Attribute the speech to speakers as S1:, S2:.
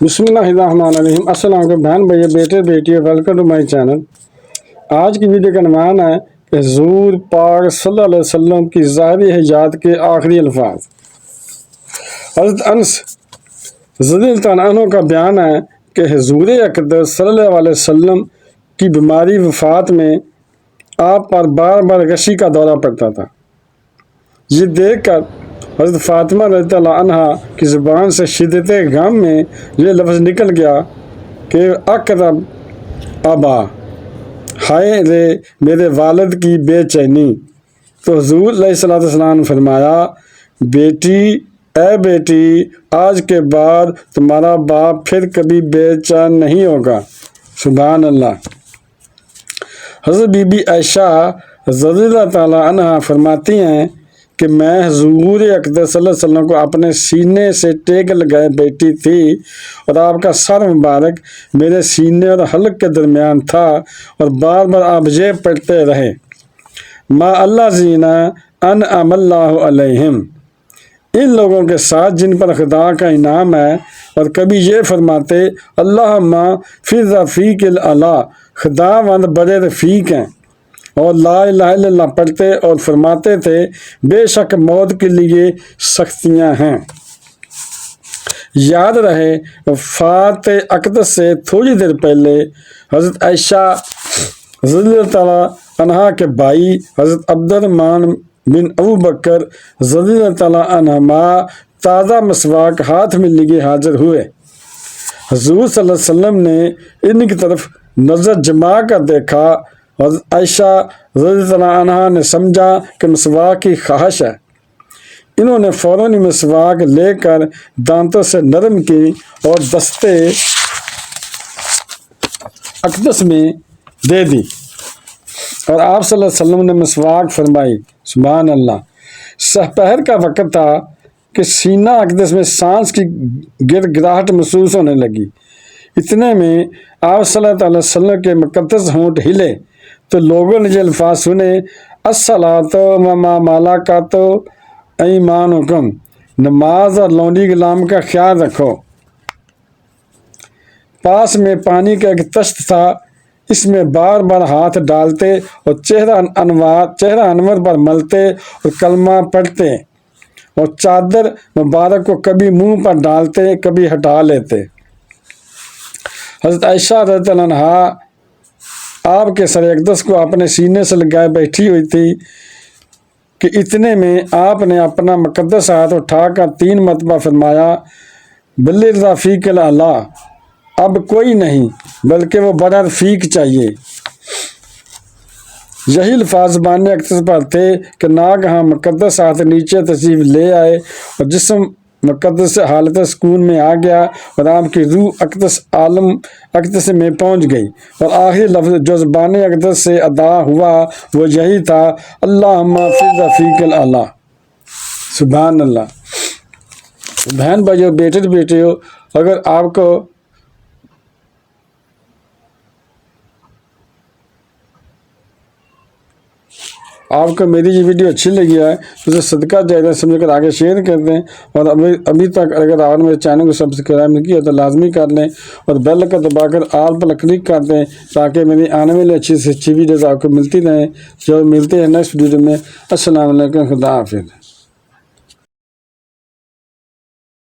S1: بسم اللہ الرحمن الرحیم۔ السلام علیکم بہن بھائی بیٹے بیٹی، ویلکم ٹو مائی چینل۔ آج کی ویڈیو کا عنوان ہے کہ حضور پاک صلی اللہ علیہ وسلم کی ظاہری حیات کے آخری الفاظ۔ حضرت انس رضی اللہ عنہ کا بیان ہے کہ حضور اقدس صلی اللہ علیہ وسلم کی بیماری وفات میں آپ پر بار بار غشی کا دورہ پڑتا تھا۔ یہ دیکھ کر حضرت فاطمہ رضی اللہ عنہ کی زبان سے شدت غم میں یہ لفظ نکل گیا کہ اقرب ابا، ہائے رے میرے والد کی بے چینی۔ تو حضور علیہ السلام نے فرمایا، بیٹی اے بیٹی، آج کے بعد تمہارا باپ پھر کبھی بے چین نہیں ہوگا۔ سبحان اللہ۔ حضرت بی بی عائشہ رضی اللہ تعالی عنہ فرماتی ہیں کہ میں حضور اقدس صلی اللہ علیہ وسلم کو اپنے سینے سے ٹیک لگائے بیٹھی تھی اور آپ کا سر مبارک میرے سینے اور حلق کے درمیان تھا، اور بار بار آپ یہ پڑھتے رہے، ما اللہ زینہ انعم اللہ علیہم، ان لوگوں کے ساتھ جن پر خدا کا انعام ہے۔ اور کبھی یہ فرماتے، اللہم فی رفیق الاعلیٰ، خداوند بڑے رفیق ہیں، اور لا الہ الا اللہ پڑھتے اور فرماتے تھے، بے شک موت کے لیے سختیاں ہیں۔ یاد رہے وفات اقدس سے تھوڑی دیر پہلے حضرت عائشہ رضی اللہ تعالیٰ عنہ کے بھائی حضرت عبد الرحمن بن ابو بکر رضی اللہ تعالیٰ عنہما تازہ مسواک ہاتھ میں لیے حاضر ہوئے۔ حضور صلی اللہ علیہ وسلم نے ان کی طرف نظر جما کر دیکھا۔ حضرت عائشہ رضی اللہ عنہ نے سمجھا کہ مسواک کی خواہش ہے۔ انہوں نے فوراً مسواک لے کر دانتوں سے نرم کی اور دستے اقدس میں دے دی، اور آپ صلی اللہ علیہ وسلم نے مسواک فرمائی۔ سبحان اللہ۔ سپہر کا وقت تھا کہ سینہ اقدس میں سانس کی گڑگڑاہٹ محسوس ہونے لگی۔ اتنے میں آپ صلی اللہ علیہ وسلم کے مقدس ہونٹ ہلے تو لوگوں نے یہ الفاظ سنے، الصلاۃ وما ملکت ایمانکم، نماز اور لونڈی غلام کا خیال رکھو۔ پاس میں پانی کا ایک تشت تھا، اس میں بار بار ہاتھ ڈالتے اور چہرہ انور پر ملتے اور کلمہ پڑھتے، اور چادر مبارک کو کبھی منہ پر ڈالتے کبھی ہٹا لیتے۔ حضرت عائشہ رضی اللہ عنہا آپ کے سر اقدس کو اپنے سینے سے لگائے بیٹھی ہوئی تھی کہ اتنے میں آپ نے اپنا مقدس ہاتھ اٹھا کر 3 مرتبہ فرمایا، بالرفیق الاعلیٰ، اب کوئی نہیں بلکہ وہ بڑا رفیق چاہیے۔ یہی الفاظ زبان اقدس پر تھے کہ ناگہاں مقدس ہاتھ نیچے تشریف لے آئے اور جسم مقدس سے حالت سکون میں آ گیا، اور آپ کی روح اقدس عالم اقدس میں پہنچ گئی، اور آخری لفظ جو زبان اقدس سے ادا ہوا وہ یہی تھا، اللہم فی رفیق الاعلیٰ۔ سبحان اللہ۔ بہن بھائیو بیٹے بیٹیو، اگر آپ کو میری یہ ویڈیو اچھی لگی ہے تو اسے صدقہ جاریہ سمجھ کر آگے شیئر کر دیں، اور ابھی تک اگر آپ نے میرے چینل کو سبسکرائب نہیں کیا تو لازمی کر لیں، اور بیل کا دبا کر آل پر کلک کر دیں تاکہ میری آنے والی اچھی سے اچھی ویڈیوز آپ کو ملتی رہیں۔ جو ملتے ہیں نیکسٹ ویڈیو میں۔ السلام علیکم، خدا حافظ۔